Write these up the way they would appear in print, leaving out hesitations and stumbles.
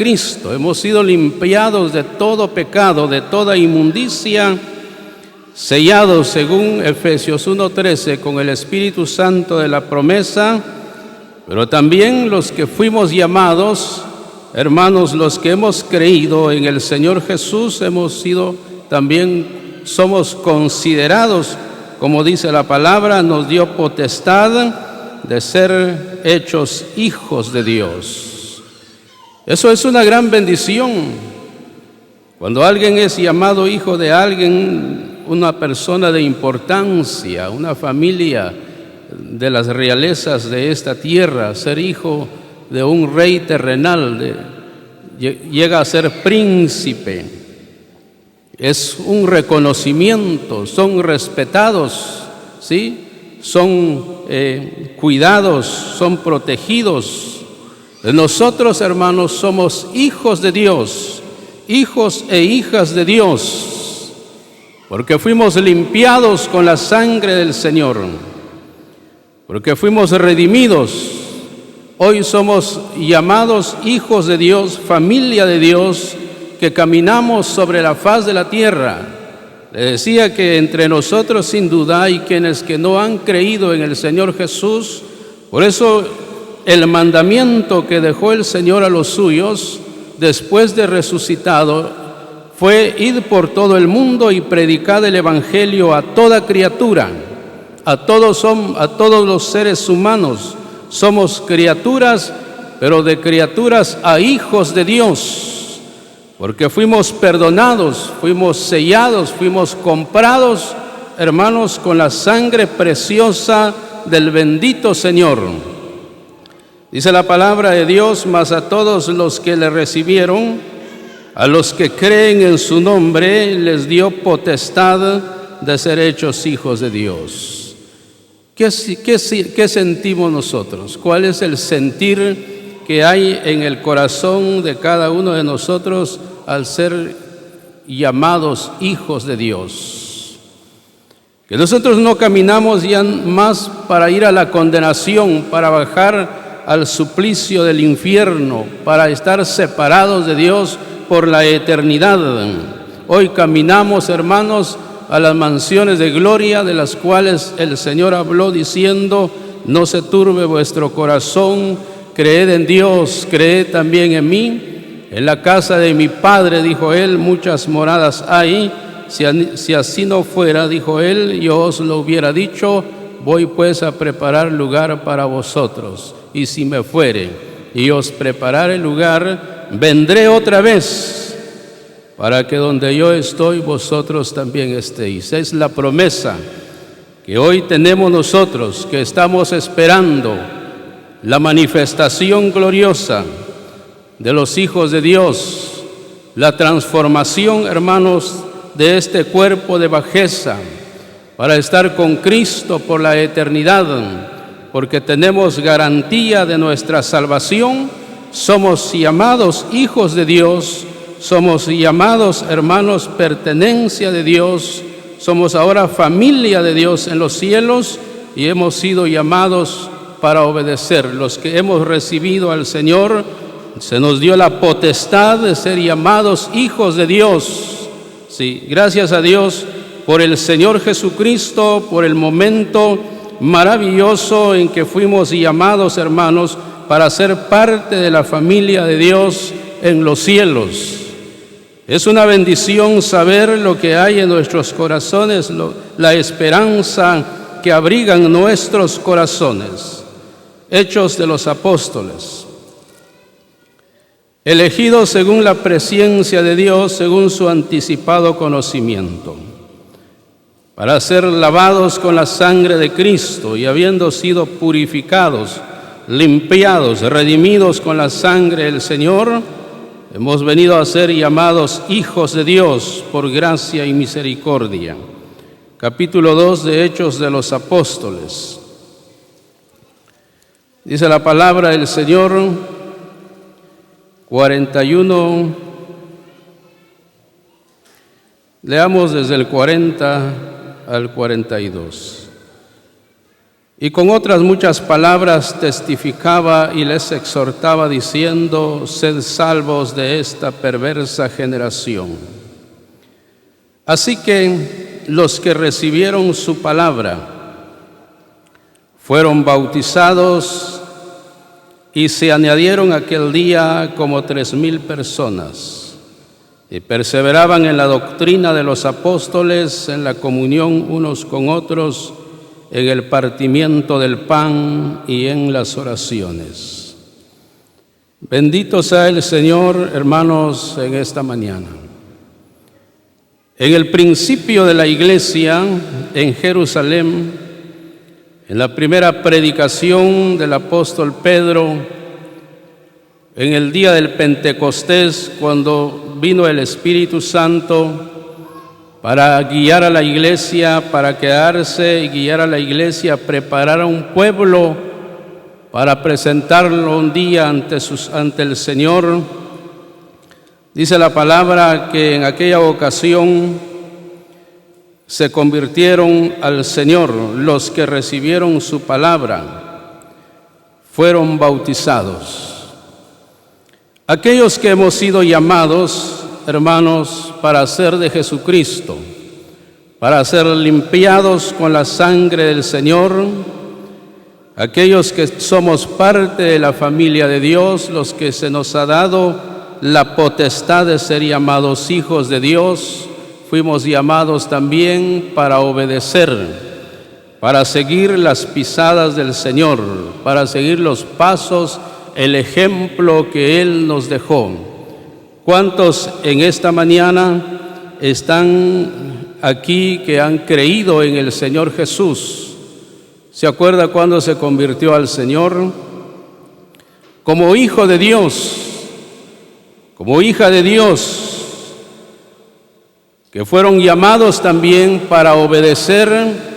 Cristo. Hemos sido limpiados de todo pecado, de toda inmundicia, sellados según Efesios 1:13 con el Espíritu Santo de la promesa, pero también los que fuimos llamados, hermanos, los que hemos creído en el Señor Jesús, somos considerados, como dice la palabra, nos dio potestad de ser hechos hijos de Dios. Eso es una gran bendición. Cuando alguien es llamado hijo de alguien, una persona de importancia, una familia de las realezas de esta tierra, ser hijo de un rey terrenal, llega a ser príncipe, es un reconocimiento, son respetados, ¿sí? Son cuidados, son protegidos. Nosotros, hermanos, somos hijos de Dios, hijos e hijas de Dios, porque fuimos limpiados con la sangre del Señor, porque fuimos redimidos. Hoy somos llamados hijos de Dios, familia de Dios, que caminamos sobre la faz de la tierra. Le decía que entre nosotros sin duda hay quienes que no han creído en el Señor Jesús. Por eso el mandamiento que dejó el Señor a los suyos después de resucitado fue ir por todo el mundo y predicar el Evangelio a toda criatura, a todos los seres humanos. Somos criaturas, pero de criaturas a hijos de Dios, porque fuimos perdonados, fuimos sellados, fuimos comprados, hermanos, con la sangre preciosa del bendito Señor. Dice la palabra de Dios: mas a todos los que le recibieron, a los que creen en su nombre, les dio potestad de ser hechos hijos de Dios. ¿Qué sentimos nosotros? ¿Cuál es el sentir que hay en el corazón de cada uno de nosotros al ser llamados hijos de Dios? Que nosotros no caminamos ya más para ir a la condenación, para bajar al suplicio del infierno, para estar separados de Dios por la eternidad. Hoy caminamos, hermanos, a las mansiones de gloria, de las cuales el Señor habló diciendo: no se turbe vuestro corazón, creed en Dios, creed también en mí. En la casa de mi Padre, dijo Él, muchas moradas hay. Si así no fuera, dijo Él, yo os lo hubiera dicho. Voy pues a preparar lugar para vosotros. Y si me fuere y os preparare lugar, vendré otra vez, para que donde yo estoy, vosotros también estéis. Es la promesa que hoy tenemos nosotros, que estamos esperando la manifestación gloriosa de los hijos de Dios, la transformación, hermanos, de este cuerpo de bajeza, para estar con Cristo por la eternidad, porque tenemos garantía de nuestra salvación. Somos llamados hijos de Dios, somos llamados, hermanos, pertenencia de Dios, somos ahora familia de Dios en los cielos y hemos sido llamados para obedecer. Los que hemos recibido al Señor, se nos dio la potestad de ser llamados hijos de Dios. Sí, gracias a Dios por el Señor Jesucristo, por el momento maravilloso en que fuimos llamados, hermanos, para ser parte de la familia de Dios en los cielos. Es una bendición saber lo que hay en nuestros corazones, la esperanza que abrigan nuestros corazones. Hechos de los Apóstoles. Elegidos según la presciencia de Dios, según su anticipado conocimiento, para ser lavados con la sangre de Cristo y habiendo sido purificados, limpiados, redimidos con la sangre del Señor, hemos venido a ser llamados hijos de Dios por gracia y misericordia. Capítulo 2 de Hechos de los Apóstoles. Dice la palabra del Señor, 41, leamos desde el 40 al 42. Y con otras muchas palabras testificaba y les exhortaba diciendo: sed salvos de esta perversa generación. Así que los que recibieron su palabra fueron bautizados y se añadieron aquel día como 3,000 personas y perseveraban en la doctrina de los apóstoles, en la comunión unos con otros, en el partimiento del pan y en las oraciones. Bendito sea el Señor, hermanos, en esta mañana. En el principio de la iglesia en Jerusalén, en la primera predicación del apóstol Pedro, en el día del Pentecostés, cuando vino el Espíritu Santo para guiar a la iglesia, para quedarse y guiar a la iglesia, preparar a un pueblo para presentarlo un día ante el Señor. Dice la palabra que en aquella ocasión se convirtieron al Señor los que recibieron su palabra, fueron bautizados. Aquellos que hemos sido llamados, hermanos, para ser de Jesucristo, para ser limpiados con la sangre del Señor, aquellos que somos parte de la familia de Dios, los que se nos ha dado la potestad de ser llamados hijos de Dios, fuimos llamados también para obedecer, para seguir las pisadas del Señor, para seguir los pasos, el ejemplo que Él nos dejó. ¿Cuántos en esta mañana están aquí que han creído en el Señor Jesús? ¿Se acuerda cuando se convirtió al Señor? Como hijo de Dios, como hija de Dios, que fueron llamados también para obedecer,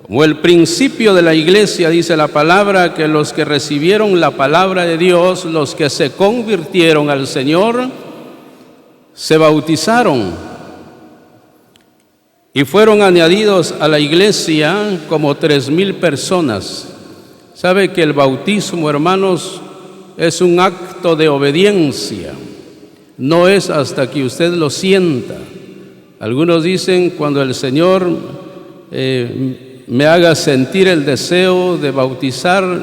como el principio de la iglesia, dice la palabra, que los que recibieron la palabra de Dios, los que se convirtieron al Señor, se bautizaron y fueron añadidos a la iglesia como 3,000 personas. ¿Sabe que el bautismo, hermanos, es un acto de obediencia? No es hasta que usted lo sienta. Algunos dicen, cuando el Señor me haga sentir el deseo de bautizarme,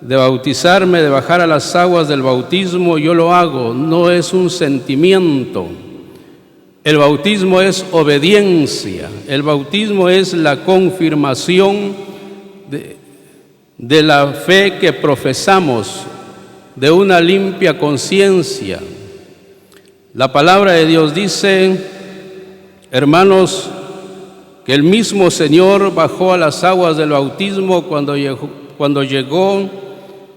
de bajar a las aguas del bautismo, yo lo hago. No es un sentimiento. El bautismo es obediencia. El bautismo es la confirmación de la fe que profesamos, de una limpia conciencia. La palabra de Dios dice, hermanos, que el mismo Señor bajó a las aguas del bautismo cuando llegó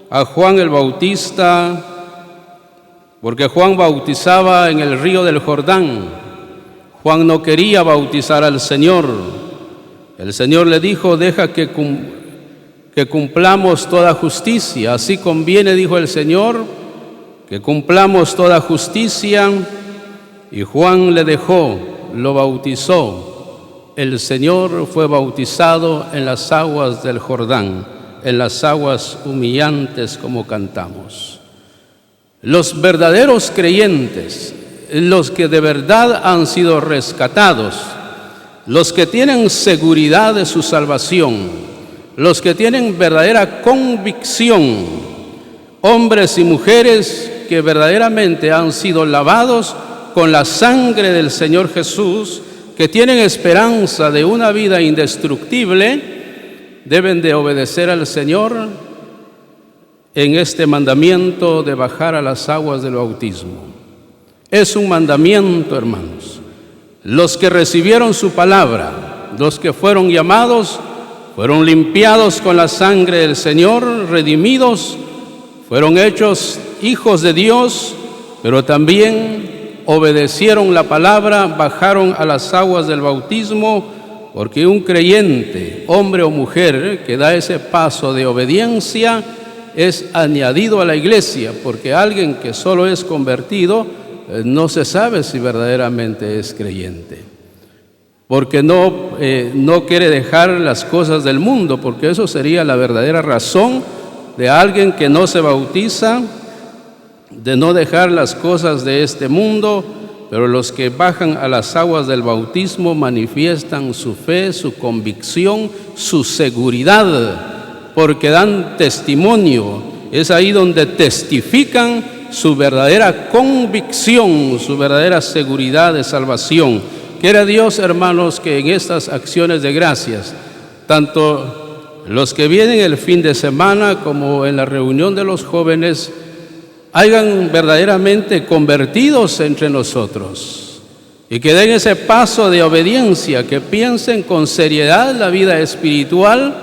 a Juan el Bautista, porque Juan bautizaba en el río del Jordán. Juan no quería bautizar al Señor. El Señor le dijo: deja que cumplamos toda justicia. Así conviene, dijo el Señor, que cumplamos toda justicia. Y Juan le dejó, lo bautizó. El Señor fue bautizado en las aguas del Jordán, en las aguas humillantes, como cantamos. Los verdaderos creyentes, los que de verdad han sido rescatados, los que tienen seguridad de su salvación, los que tienen verdadera convicción, hombres y mujeres que verdaderamente han sido lavados con la sangre del Señor Jesús, que tienen esperanza de una vida indestructible, deben de obedecer al Señor en este mandamiento de bajar a las aguas del bautismo. Es un mandamiento, hermanos. Los que recibieron su palabra, los que fueron llamados, fueron limpiados con la sangre del Señor, redimidos, fueron hechos hijos de Dios, pero también obedecieron la palabra, bajaron a las aguas del bautismo, porque un creyente, hombre o mujer, que da ese paso de obediencia, es añadido a la iglesia, porque alguien que solo es convertido no se sabe si verdaderamente es creyente. porque no quiere dejar las cosas del mundo, porque eso sería la verdadera razón de alguien que no se bautiza, de no dejar las cosas de este mundo. Pero los que bajan a las aguas del bautismo manifiestan su fe, su convicción, su seguridad, porque dan testimonio. Es ahí donde testifican su verdadera convicción, su verdadera seguridad de salvación. Quiera Dios, hermanos, que en estas acciones de gracias, tanto los que vienen el fin de semana como en la reunión de los jóvenes, hayan verdaderamente convertidos entre nosotros y que den ese paso de obediencia, que piensen con seriedad la vida espiritual,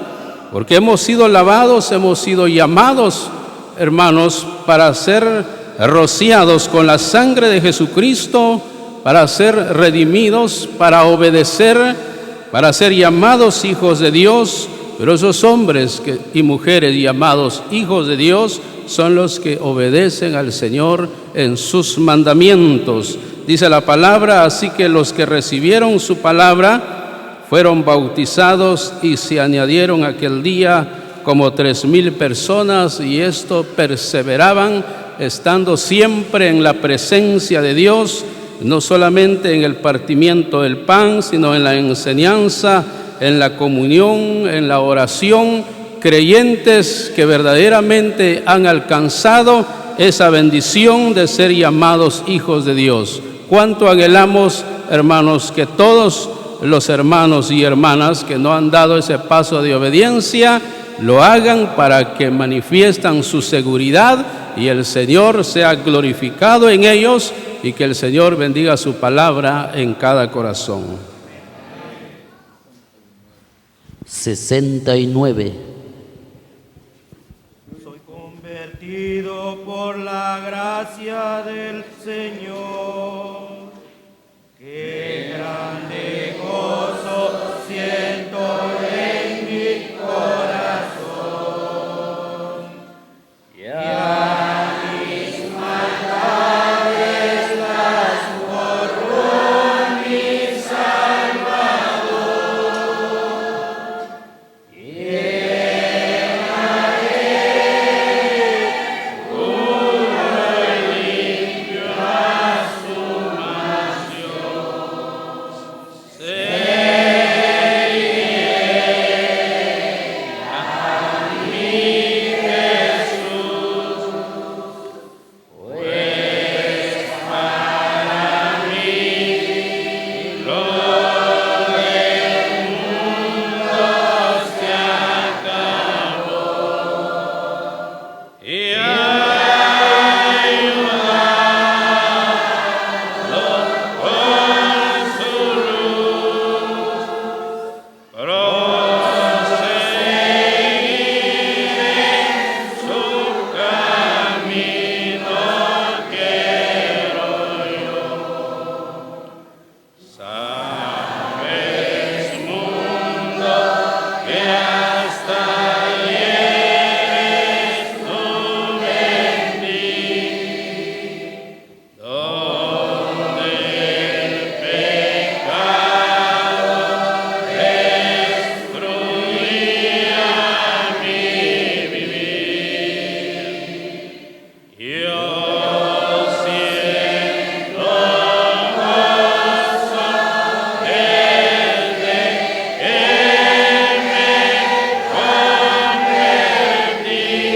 porque hemos sido lavados, hemos sido llamados, hermanos, para ser rociados con la sangre de Jesucristo, para ser redimidos, para obedecer, para ser llamados hijos de Dios. Pero esos hombres y mujeres llamados hijos de Dios son los que obedecen al Señor en sus mandamientos. Dice la palabra: así que los que recibieron su palabra fueron bautizados, y se añadieron aquel día como 3,000 personas, y esto perseveraban, estando siempre en la presencia de Dios, no solamente en el partimiento del pan, sino en la enseñanza, en la comunión, en la oración. Creyentes que verdaderamente han alcanzado esa bendición de ser llamados hijos de Dios. ¿Cuánto anhelamos, hermanos, que todos los hermanos y hermanas que no han dado ese paso de obediencia lo hagan, para que manifiestan su seguridad y el Señor sea glorificado en ellos, y que el Señor bendiga su palabra en cada corazón? 69. Por la gracia del Señor, que